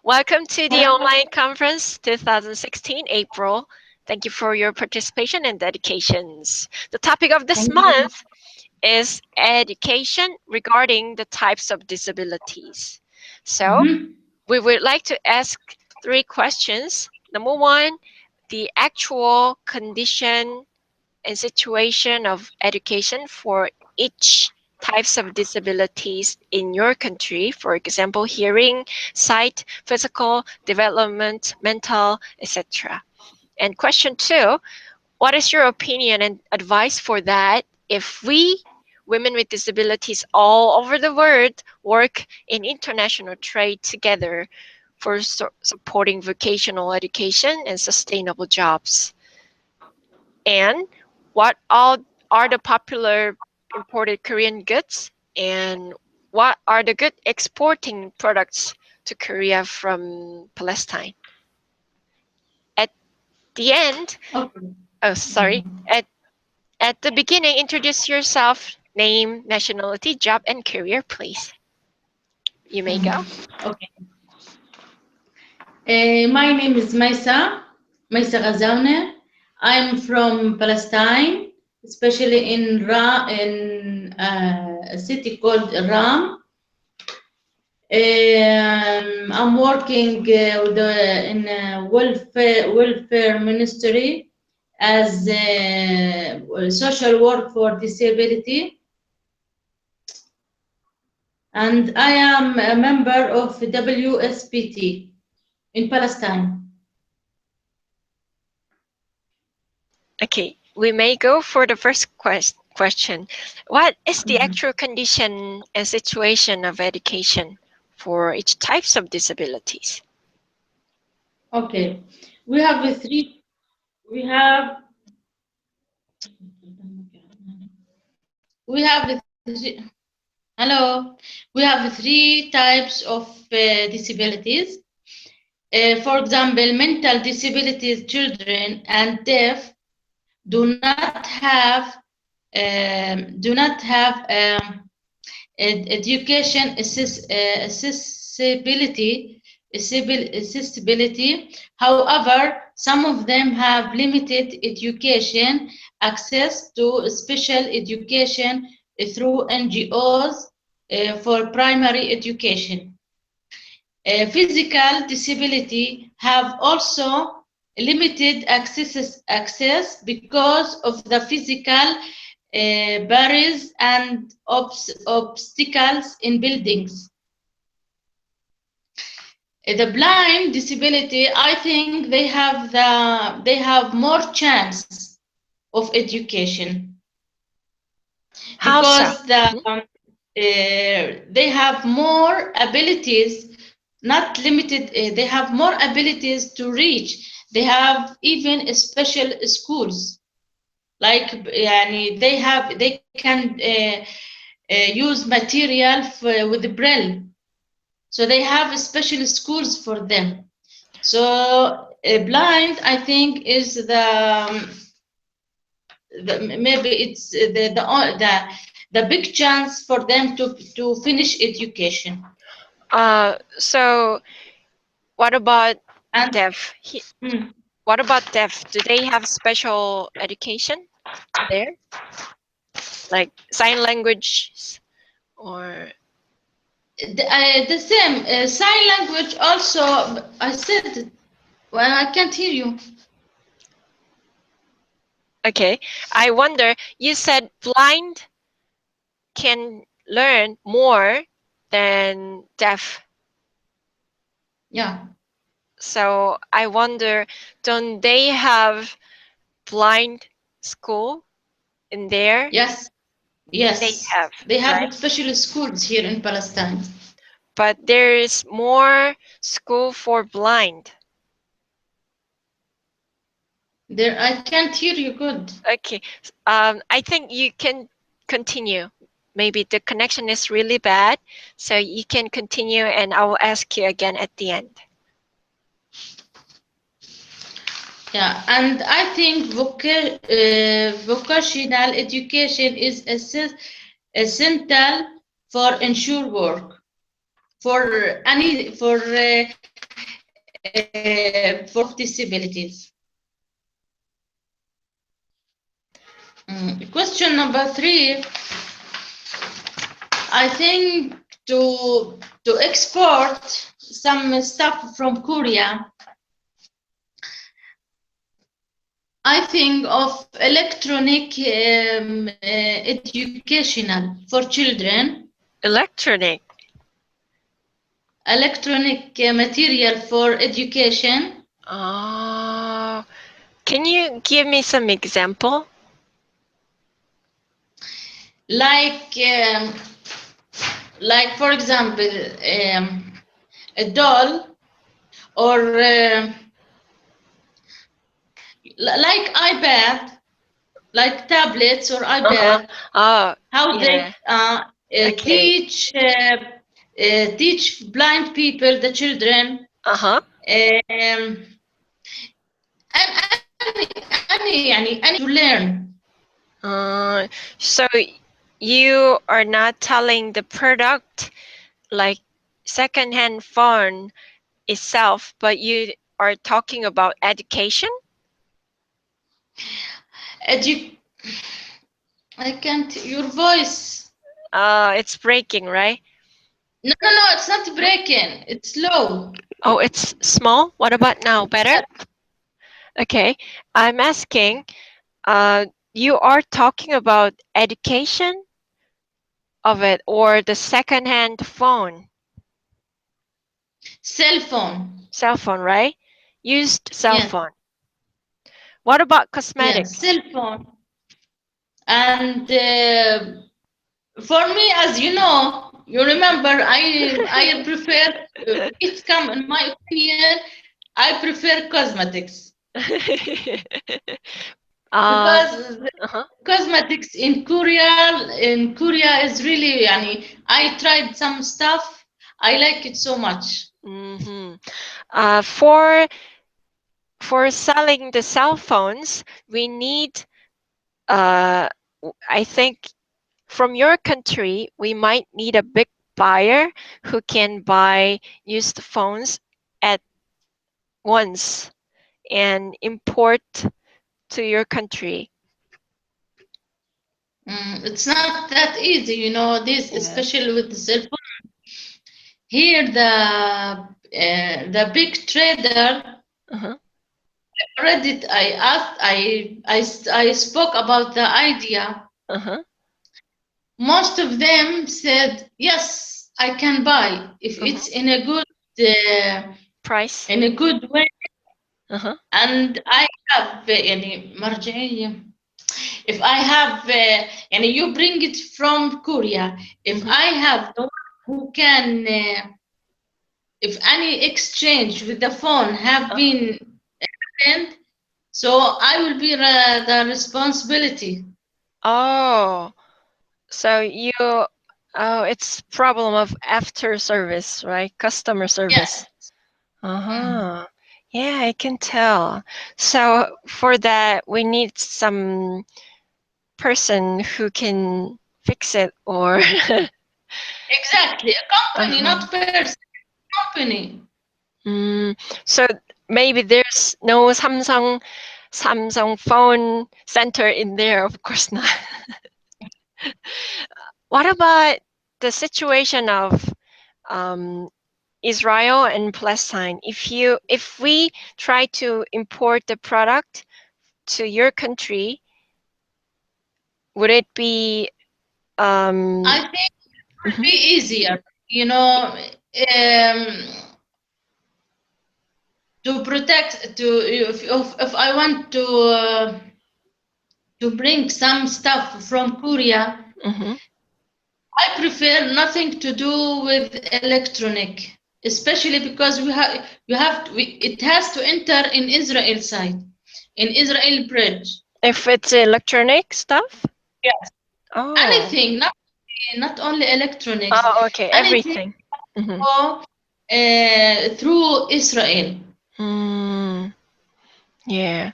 Welcome to the online conference 2016 April. Thank you for your participation and dedications. The topic of this Thank you. month is education regarding the types of disabilities. So, Mhm. we would like to ask 3 questions. Number 1, the actual condition and situation of education for each types of disabilities in your country, for example, hearing, sight, physical, development, mental, etc. And question 2, what is your opinion and advice for that if we, women with disabilities all over the world, work in international trade together for supporting vocational education and sustainable jobs? And what all are the popular imported Korean goods? And what are the good exporting products to Korea from Palestine? At the end, Okay. oh, sorry. At the beginning, introduce yourself, name, nationality, job, and career, please. You may go. Okay. My name is Maisa Ghazawne. I'm from Palestine, especially in a city called Ram. I'm working in welfare ministry as social work for disability, and I am a member of WSBT in Palestine. Okay, we may go for the first question. What is the Mhm. actual condition and situation of education for each types of disabilities? Okay, we have the three. We have we have the three, hello. We have three types of disabilities. For example, mental disabilities, children and deaf do not have education accessibility. However, some of them have limited education access to special education through NGOs for primary education. Physical disability have also limited access because of the physical barriers and obstacles in buildings. The blind disability, I think they have more chance of education How so? because they have more abilities, not limited. They have more abilities to reach. They have even special schools, like they can use material with the braille. So they have special schools for them. So blind, I think, is maybe it's the big chance for them to finish education. So what about And deaf? mm, What about deaf? Do they have special education there, like sign language or? the same sign language also. I said, well, I can't hear you. Okay, I wonder. You said blind can learn more than deaf. Yeah. So I wonder, don't they have blind school in there? Yes. They Yes. have, They have right? special schools here in Palestine. But there is more school for blind. There, I can't hear you good. Okay, I think you can continue. Maybe the connection is really bad, so you can continue, and I will ask you again at the end. Yeah, and I think vocational education is essential for ensure work for any for for disabilities. Question number 3, I think to export some stuff from Korea, I think of electronic educational for children, Electronic. electronic material for education, Oh, can you give me some example? like um, like for example, a doll, or like iPad, like tablets or Uh-huh. iPad, Oh, how they yeah. Okay. teach blind people, the children, Uh-huh. any to learn. Uh, so you are not telling the product like secondhand phone itself, but you are talking about education? Edu I can't. Your voice. It's breaking, right? No, no, no. It's not breaking. It's low. Oh, it's small. What about now? Better? Okay. I'm asking, you are talking about education of it or the secondhand phone, Cell phone. cell phone, right? Used cell Yes. phone. What about Yes. cosmetics? Cell phone. And for me, as you know, you remember, I prefer. It come in my opinion. I prefer cosmetics uh, because uh-huh. cosmetics in Korea is really, yani, I tried some stuff. I like it so much. Mm-hmm. For selling the cell phones, we need, uh, I think from your country, we might need a big buyer who can buy used phones at once and import to your country. It's not that easy, this, Yeah. especially with the cell phone. Here, the big trader Uh-huh. Reddit, I asked, I spoke about the idea. Uh-huh. Most of them said, yes, I can buy if Uh-huh. it's uh, Price. in a good way. Uh-huh. And I have يعني مرجعية. If I have and you bring it from Korea, if Mm-hmm. I have the one who can if any exchange with the phone have Uh-huh. been happened, so I will be the responsibility. Oh, so it's problem of after service, right? Customer Yes. service. Mm. Uh-huh. Yeah, I can tell. So for that, we need some person who can fix it or Exactly. A company, uh-huh. not person. Company. Mm, so maybe there's no Samsung phone center in there, of course not. What about the situation of um, Israel and Palestine? If we try to import the product to your country, would it be I um, think it will mhm, be easier, to protect to if I want to bring some stuff from Korea, mhm. I prefer nothing to do with electronic, especially because it has to enter in Israel side, in Israel bridge. If it's electronic stuff? Yes. Oh. Anything, not only electronics, Oh, okay. anything Everything. Mm-hmm. go through Israel. Mm, yeah.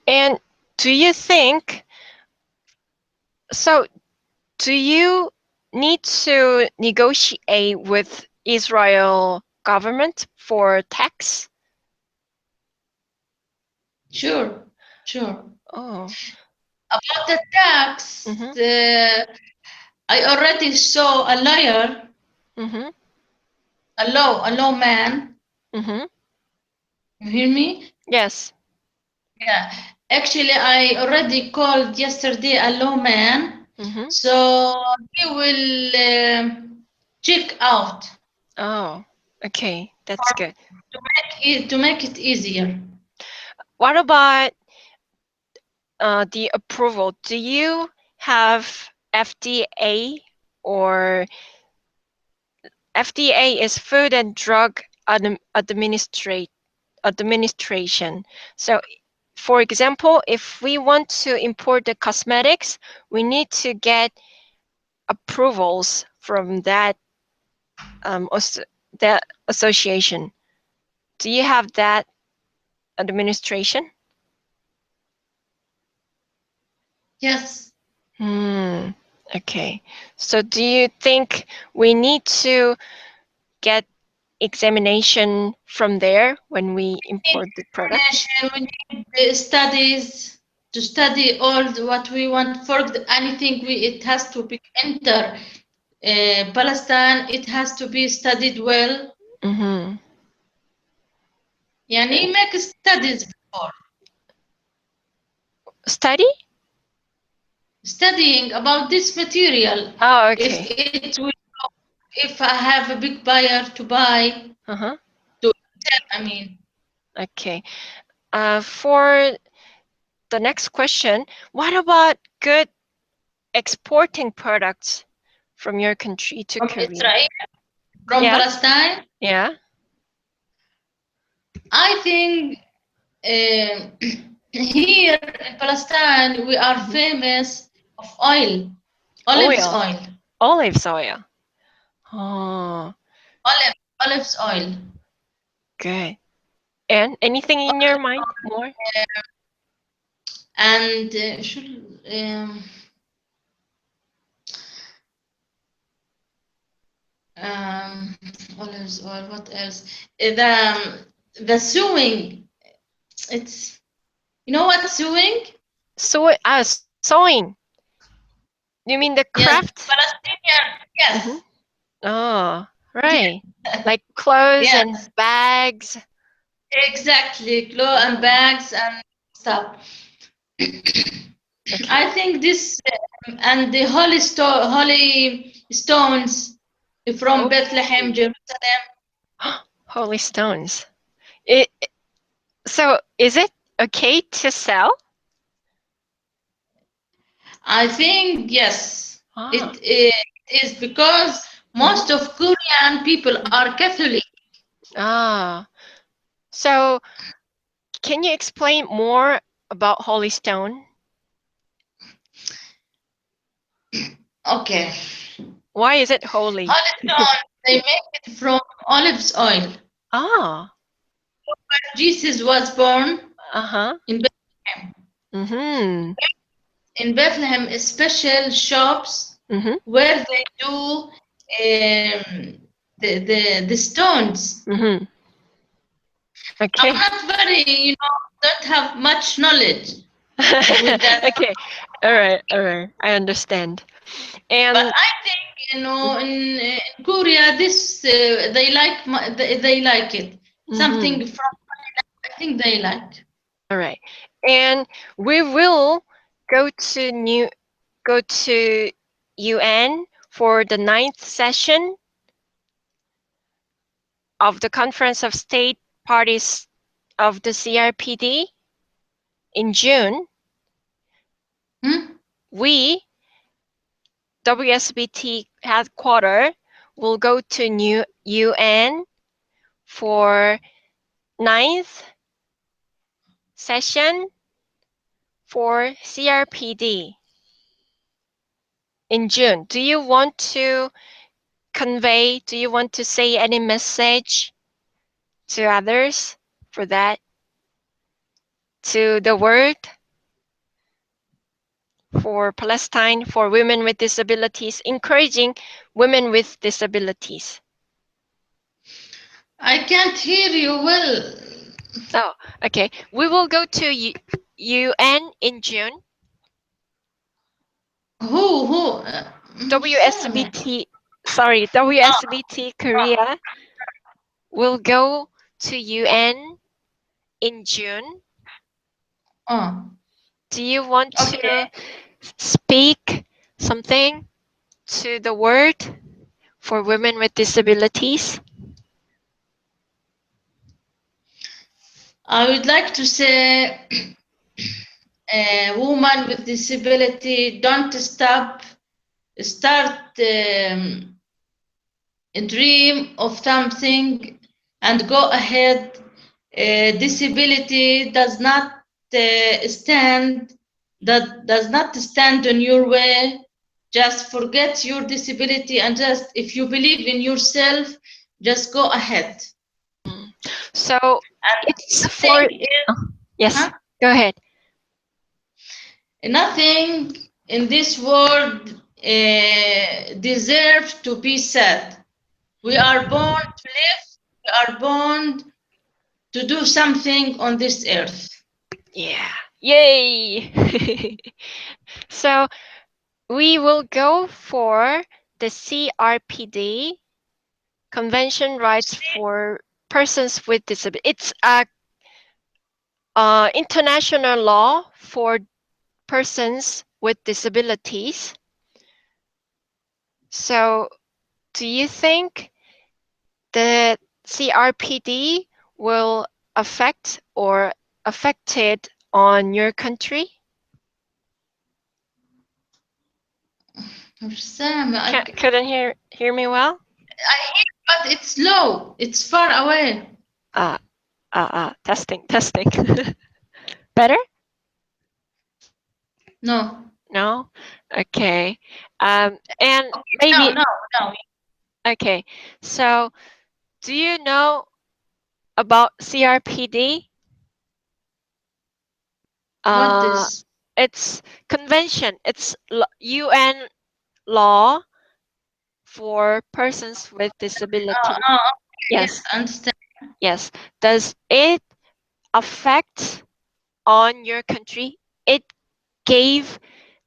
And do you think so? Do you need to negotiate with Israel government for tax? Sure, sure. Oh. About the tax, Mhm. I already saw a lawyer, Mhm. a lawman. Mhm. You hear me? Yes. Yeah. Actually, I already called yesterday a lawman, Mhm. so he will check out Oh. Okay, for that's good. to make it easier. What about the approval? Do you have FDA, or FDA is Food and Drug Administration. So, for example, if we want to import the cosmetics, we need to get approvals from um, that association. Do you have that administration? Yes. Hmm. Okay. So, do you think we need to get examination from there when we We need import the products? examination, we need the studies to study all what we want for anything it has to be enter Palestine, it has to be studied well. Mm-hmm. يعني make studies before Study? studying about this material. Oh, If okay. it will, if I have a big buyer to buy, Uh-huh. to sell, I mean, Okay. For the next question, what about good exporting products from your country to from Korea? Israel, from Yeah. Palestine, Yeah. I think here in Palestine we are Mhm. famous of oil, olives Oil. oil, Olive oil. Oh, olives oil. good. And anything in your mind more? And um, olives oil. What else? The sewing. It's you know what sewing? Sewing. You mean the Yes, craft? Palestinian. Mm-hmm. Yes, Oh, right. Like clothes and yes, bags. exactly. Clothes and Oh, bags and stuff. okay. I think this and the holy stones from Oh, Bethlehem, Jerusalem. holy stones. It, so is it okay to sell? I think yes, Ah. it is because Mm-hmm. most of Korean people Mm-hmm. are Catholic. Ah. So can you explain more about holy stone? Okay, Why is it holy? holy stone they make it from olives oil. Ah. Jesus was born Uh-huh. in Bethlehem. Mm-hmm. In Bethlehem, special shops Mm-hmm. where they do the stones. Mm-hmm. I'm Okay. not very, don't have much knowledge with that. Okay. All right. All right. I understand. But And I think, in Korea, this they like it. mm-hmm. Something from I think they like. All right. And we will go to new go to UN for the ninth session of the Conference of State Parties of the CRPD in June. Hmm? We, WSBT headquarter, will go to new UN for ninth session for CRPD in June. Do you want to say any message to others for that, to the world, for Palestine, for women with disabilities, encouraging women with disabilities? I can't hear you well. Oh, okay. We will go to UN in June. Who? Same. WSBT, sorry, WSBT Korea will go to UN in June. Oh, Do you want okay. to speak something to the world for women with disabilities? I would like to say, woman with disability, don't stop. Start dream of something and go ahead. Disability does not stand that does not stand in your way. Just forget your disability and just if you believe in yourself, just go ahead. Mm. So And it's for, nothing is oh, yes, huh? go ahead. Nothing in this world deserves to be sad. We are born to live. We are born to do something on this earth. Yeah. Yay! So we will go for the CRPD, Convention Rights for Persons with Disabilities. It's a international law for persons with disabilities. So, do you think the CRPD will affect or affected on your country? Sam, Couldn't hear me well? I hear, but it's low. It's far away. Uh, testing. Better? No. No? Okay. And Okay. No, maybe, no, no. okay. So, do you know about CRPD? What Uh, is? it's convention. It's UN law for persons with disability. Oh, okay. Yes, Yes, I understand. yes. Does it affect on your country? It gave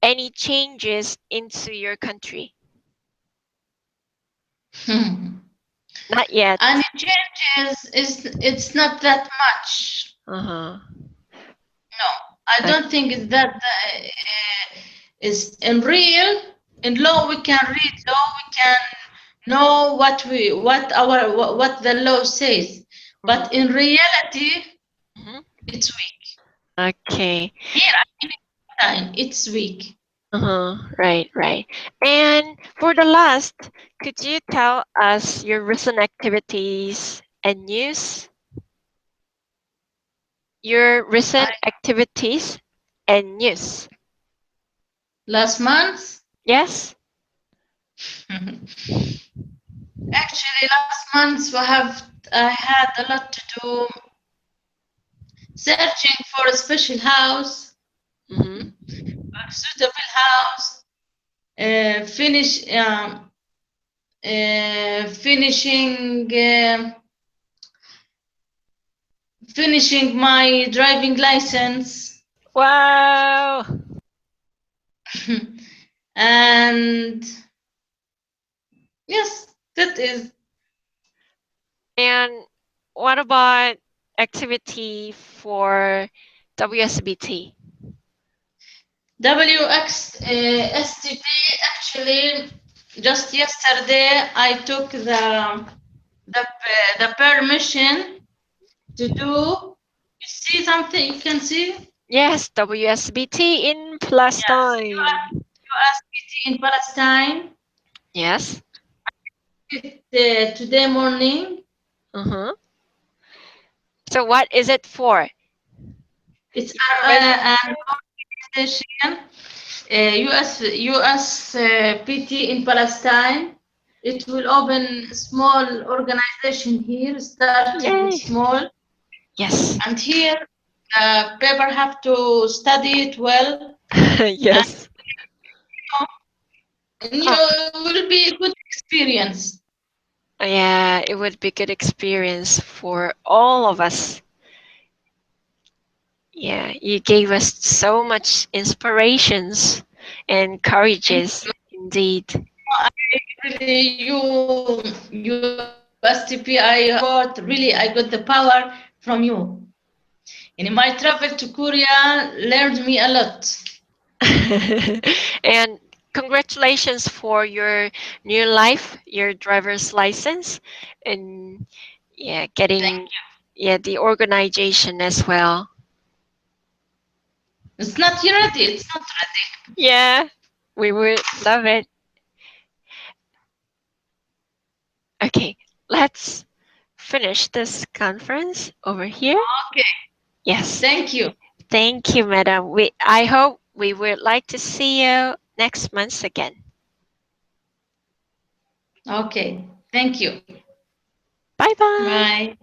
any changes into your country? Not yet. And it changes is it's not that much. Uh-huh. No, I Okay. don't think it's that is in real. In law, we can read law. We can know what the law says. Mhm. But in reality, Mhm. it's weak. Okay. Here, I mean, time, it's weak. Uh-huh. Right, right. And for the last, could you tell us your recent activities and news? Your I, recent activities and news. last month, Yes? actually, last month I had a lot to do, searching for a special house, Mm-hmm. a suitable house, finish finishing finishing my driving license. Wow. And yes, that is And what about activity for WSBT? STP. Actually, just yesterday I took the permission to do. You see something? You can see? Yes, WSBT in Palestine. USBT in Palestine. Yes. Today morning. Uh-huh. So what is it for? It's You're resident. an organization, US PT in Palestine. It will open a small organization here, started with Yay. small, Yes. and here people have to study it well, Yes. and you Oh, will be a good experience. yeah, it would be good experience for all of us. Yeah, you gave us so much inspirations and courages Thank you. indeed. Really, you STP, I got really, I got the power from you. In my travel to Korea, learned me a lot. And congratulations for your new life, your driver's license, and yeah, getting yeah the organization as well. It's not ready. It's not ready. Yeah, we would love it. Okay, let's finish this conference over here. Okay. Yes, Thank you. thank you, madam. I hope we would like to see you next month again. Okay. Thank you. Bye bye. Bye.